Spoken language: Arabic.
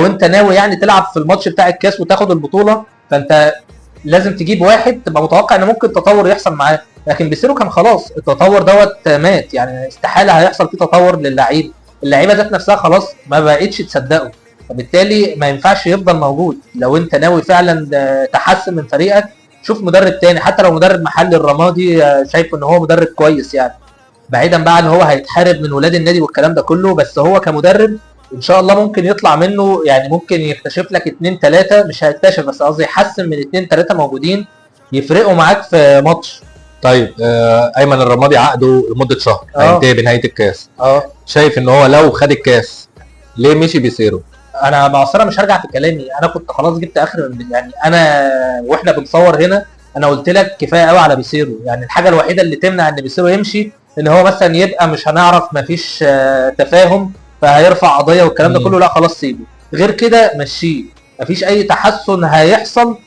لو انت ناوي يعني تلعب في الماتش بتاع الكاس وتاخد البطوله، فانت لازم تجيب واحد تبقى متوقع ان ممكن تطور يحصل معاه. لكن بيسيرو كان خلاص التطور دوت مات، يعني استحاله هيحصل فيه تطور للعيب، اللعيبه ذات نفسها خلاص ما بقتش تصدقه، فبالتالي ما ينفعش يفضل موجود. لو انت ناوي فعلا تحسن من فريقك، شوف مدرب تاني، حتى لو مدرب محلي. الرمادي شايف ان هو مدرب كويس يعني، بعيدا بقى ان هو هيتحارب من ولاد النادي والكلام ده كله، بس هو كمدرب ان شاء الله ممكن يطلع منه، يعني ممكن يكتشف لك اتنين تلاته، مش هيكتشف بس قصدي يحسن من اتنين تلاته موجودين يفرقوا معاك في ماتش. طيب ايمن الرمادي عقده لمده شهر هينتهي بنهايه الكاس. شايف ان هو لو خد الكاس ليه مشي بيسيرو؟ انا معصره مش هرجع في كلامي، انا كنت خلاص جبت اخر يعني، انا واحنا بنصور هنا انا قلت لك كفايه قوي على بيسيرو. يعني الحاجه الوحيده اللي تمنع ان بيسيرو يمشي ان هو مثلا يبقى مش هنعرف، مفيش تفاهم فهيرفع قضيه والكلام ده كله، لا خلاص سيبه، غير كده مشيه. مفيش اي تحسن هيحصل